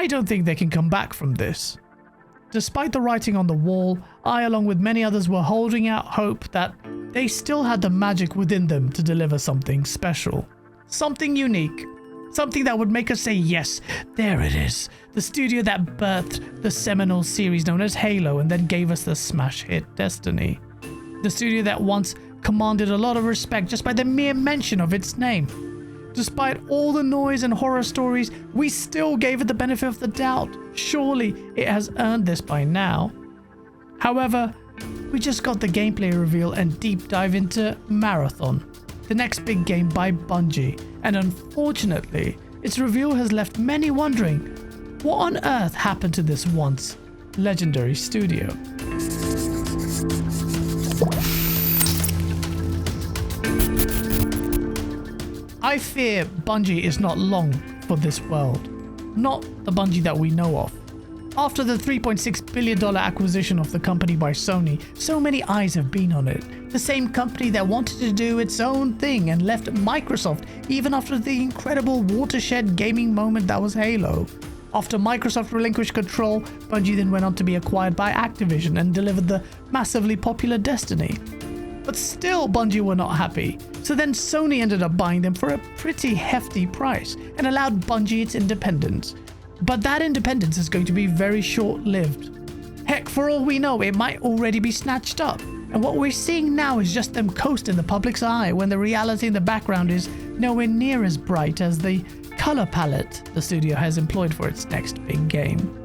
I don't think they can come back from this. Despite the writing on the wall, I, along with many others, were holding out hope that they still had the magic within them to deliver something special. Something unique. Something that would make us say, yes, there it is. The studio that birthed the seminal series known as Halo and then gave us the smash hit Destiny. The studio that once commanded a lot of respect just by the mere mention of its name. Despite all the noise and horror stories, we still gave it the benefit of the doubt. Surely it has earned this by now. However, we just got the gameplay reveal and deep dive into Marthon, the next big game by Bungie, and unfortunately, its reveal has left many wondering what on earth happened to this once legendary studio. I fear Bungie is not long for this world. Not the Bungie that we know of. After the $3.6 billion acquisition of the company by Sony, so many eyes have been on it. The same company that wanted to do its own thing and left Microsoft even after the incredible watershed gaming moment that was Halo. After Microsoft relinquished control, Bungie then went on to be acquired by Activision and delivered the massively popular Destiny. But still, Bungie were not happy. So then Sony ended up buying them for a pretty hefty price and allowed Bungie its independence. But that independence is going to be very short-lived. Heck, for all we know, it might already be snatched up. And what we're seeing now is just them coast in the public's eye when the reality in the background is nowhere near as bright as the color palette the studio has employed for its next big game.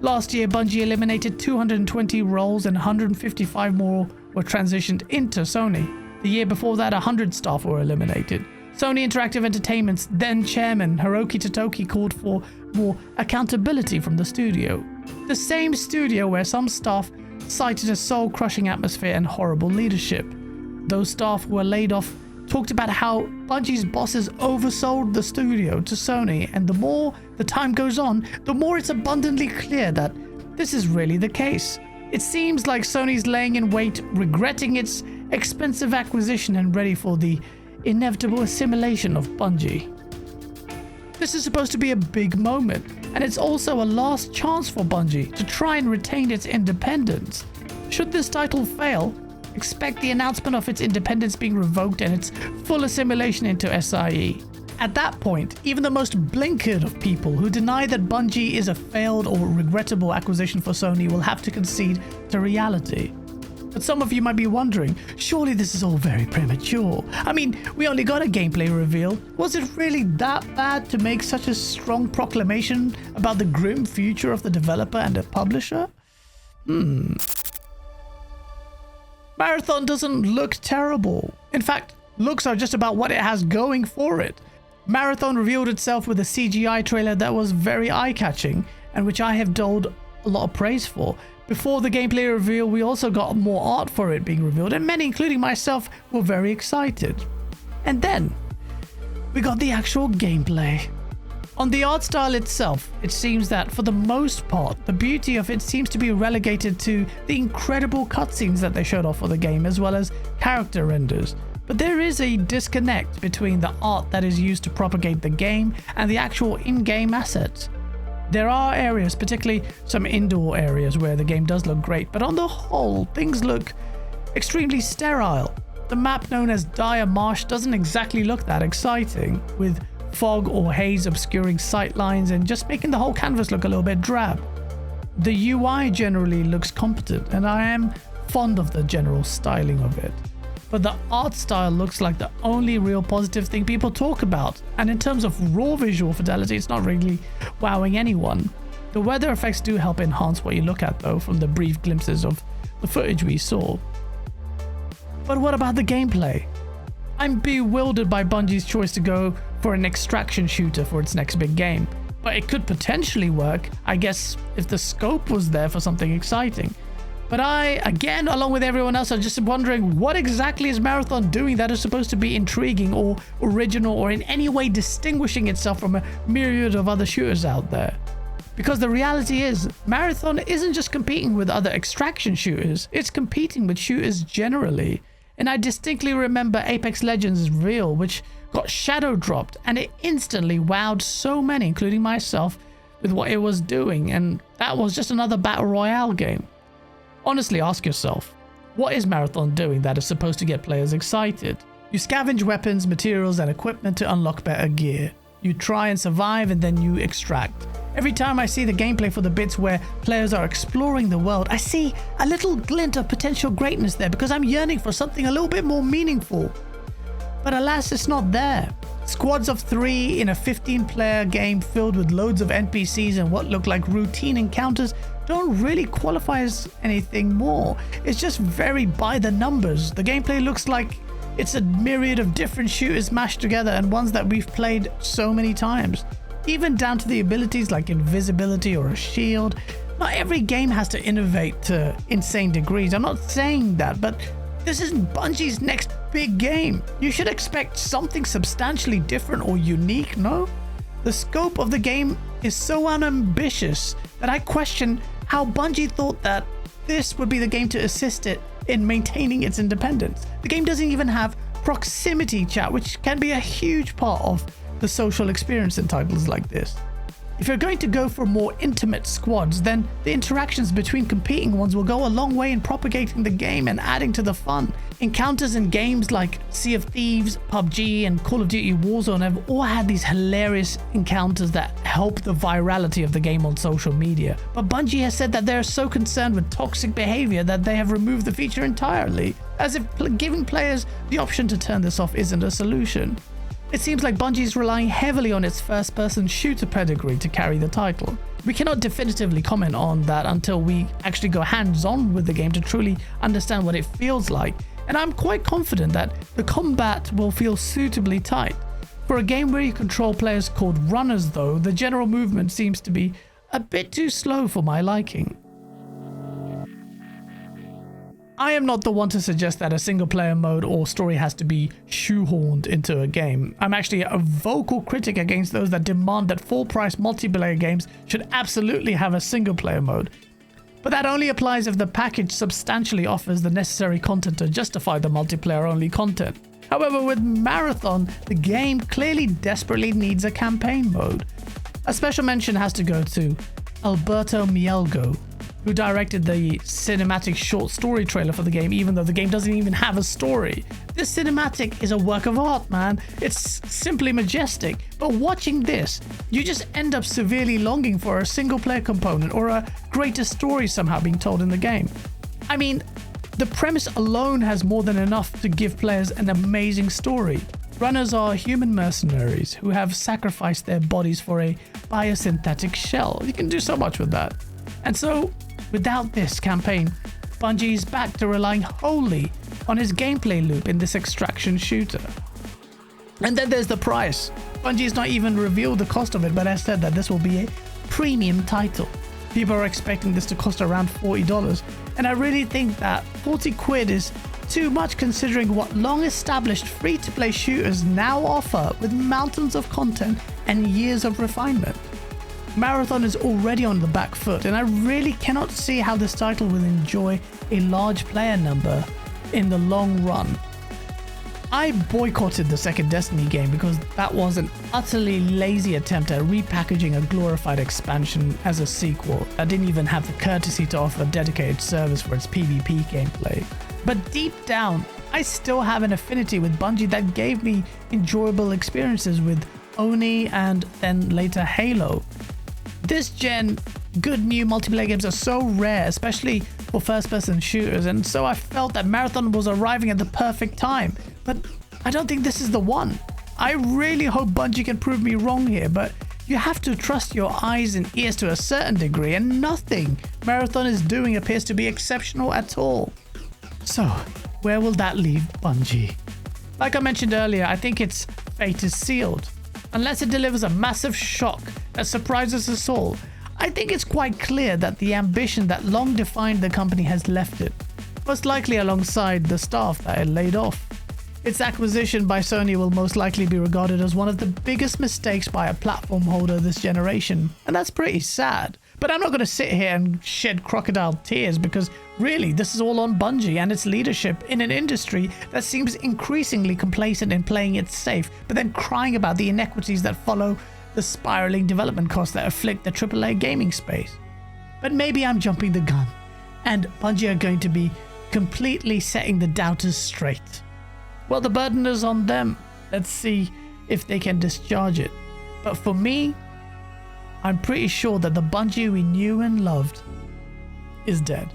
Last year, Bungie eliminated 220 roles and 155 more were transitioned into Sony. The year before that, 100 staff were eliminated. Sony Interactive Entertainment's then chairman, Hiroki Totoki, called for more accountability from the studio. The same studio where some staff cited a soul-crushing atmosphere and horrible leadership. Those staff who were laid off talked about how Bungie's bosses oversold the studio to Sony, and the more the time goes on, the more it's abundantly clear that this is really the case. It seems like Sony's laying in wait, regretting its expensive acquisition and ready for the inevitable assimilation of Bungie. This is supposed to be a big moment, and it's also a last chance for Bungie to try and retain its independence. Should this title fail, expect the announcement of its independence being revoked and its full assimilation into SIE. At that point, even the most blinkered of people who deny that Bungie is a failed or regrettable acquisition for Sony will have to concede to reality. But some of you might be wondering, surely this is all very premature. I mean, we only got a gameplay reveal. Was it really that bad to make such a strong proclamation about the grim future of the developer and the publisher? Marthon doesn't look terrible. In fact, looks are just about what it has going for it. Marthon revealed itself with a CGI trailer that was very eye-catching, and which I have doled a lot of praise for. Before the gameplay reveal, we also got more art for it being revealed, and many, including myself, were very excited. And then, we got the actual gameplay. On the art style itself, it seems that for the most part, the beauty of it seems to be relegated to the incredible cutscenes that they showed off for the game, as well as character renders. But there is a disconnect between the art that is used to propagate the game and the actual in-game assets. There are areas, particularly some indoor areas, where the game does look great, but on the whole, things look extremely sterile. The map known as Dire Marsh doesn't exactly look that exciting, with fog or haze obscuring sight lines and just making the whole canvas look a little bit drab. The UI generally looks competent, and I am fond of the general styling of it. But the art style looks like the only real positive thing people talk about, and in terms of raw visual fidelity, it's not really wowing anyone. The weather effects do help enhance what you look at though, from the brief glimpses of the footage we saw. But what about the gameplay? I'm bewildered by Bungie's choice to go for an extraction shooter for its next big game, but it could potentially work, I guess, if the scope was there for something exciting. But I, again, along with everyone else, are just wondering what exactly is Marthon doing that is supposed to be intriguing or original or in any way distinguishing itself from a myriad of other shooters out there. Because the reality is, Marthon isn't just competing with other extraction shooters, it's competing with shooters generally. And I distinctly remember Apex Legends' reveal, which got shadow dropped, and it instantly wowed so many, including myself, with what it was doing, and that was just another battle royale game. Honestly, ask yourself, what is Marthon doing that is supposed to get players excited? You scavenge weapons, materials, and equipment to unlock better gear. You try and survive, and then you extract. Every time I see the gameplay for the bits where players are exploring the world, I see a little glint of potential greatness there because I'm yearning for something a little bit more meaningful. But alas, it's not there. Squads of 3 in a 15-player game filled with loads of NPCs and what look like routine encounters don't really qualify as anything more. It's just very by the numbers. The gameplay looks like it's a myriad of different shooters mashed together and ones that we've played so many times. Even down to the abilities like invisibility or a shield. Not every game has to innovate to insane degrees. I'm not saying that, but this isn't Bungie's next big game. You should expect something substantially different or unique, no? The scope of the game is so unambitious that I question how Bungie thought that this would be the game to assist it in maintaining its independence. The game doesn't even have proximity chat, which can be a huge part of the social experience in titles like this. If you're going to go for more intimate squads, then the interactions between competing ones will go a long way in propagating the game and adding to the fun. Encounters in games like Sea of Thieves, PUBG, and Call of Duty Warzone have all had these hilarious encounters that help the virality of the game on social media. But Bungie has said that they're so concerned with toxic behavior that they have removed the feature entirely, as if giving players the option to turn this off isn't a solution. It seems like Bungie is relying heavily on its first-person shooter pedigree to carry the title. We cannot definitively comment on that until we actually go hands-on with the game to truly understand what it feels like, and I'm quite confident that the combat will feel suitably tight. For a game where you control players called runners though, the general movement seems to be a bit too slow for my liking. I am not the one to suggest that a single player mode or story has to be shoehorned into a game. I'm actually a vocal critic against those that demand that full price multiplayer games should absolutely have a single player mode. But that only applies if the package substantially offers the necessary content to justify the multiplayer only content. However, with Marthon, the game clearly desperately needs a campaign mode. A special mention has to go to Alberto Mielgo, who directed the cinematic short story trailer for the game, even though the game doesn't even have a story. This cinematic is a work of art, man. It's simply majestic. But watching this, you just end up severely longing for a single player component or a greater story somehow being told in the game. I mean, the premise alone has more than enough to give players an amazing story. Runners are human mercenaries who have sacrificed their bodies for a biosynthetic shell. You can do so much with that. And so, without this campaign, Bungie is back to relying wholly on his gameplay loop in this extraction shooter. And then there's the price. Bungie has not even revealed the cost of it, but has said that this will be a premium title. People are expecting this to cost around $40, and I really think that 40 quid is too much considering what long-established free-to-play shooters now offer with mountains of content and years of refinement. Marthon is already on the back foot, and I really cannot see how this title will enjoy a large player number in the long run. I boycotted the second Destiny game because that was an utterly lazy attempt at repackaging a glorified expansion as a sequel that didn't even have the courtesy to offer a dedicated service for its PvP gameplay. But deep down, I still have an affinity with Bungie that gave me enjoyable experiences with Oni and then later Halo. This gen, good new multiplayer games are so rare, especially for first-person shooters, and so I felt that Marthon was arriving at the perfect time. But I don't think this is the one. I really hope Bungie can prove me wrong here, but you have to trust your eyes and ears to a certain degree, and nothing Marthon is doing appears to be exceptional at all. So, where will that leave Bungie? Like I mentioned earlier, I think its fate is sealed. Unless it delivers a massive shock that surprises us all, I think it's quite clear that the ambition that long defined the company has left it, most likely alongside the staff that it laid off. Its acquisition by Sony will most likely be regarded as one of the biggest mistakes by a platform holder this generation, and that's pretty sad. But I'm not going to sit here and shed crocodile tears, because really this is all on Bungie and its leadership in an industry that seems increasingly complacent in playing it safe, but then crying about the inequities that follow the spiraling development costs that afflict the AAA gaming space. But maybe I'm jumping the gun, and Bungie are going to be completely setting the doubters straight. Well, the burden is on them. Let's see if they can discharge it. But for me, I'm pretty sure that the Bungie we knew and loved is dead.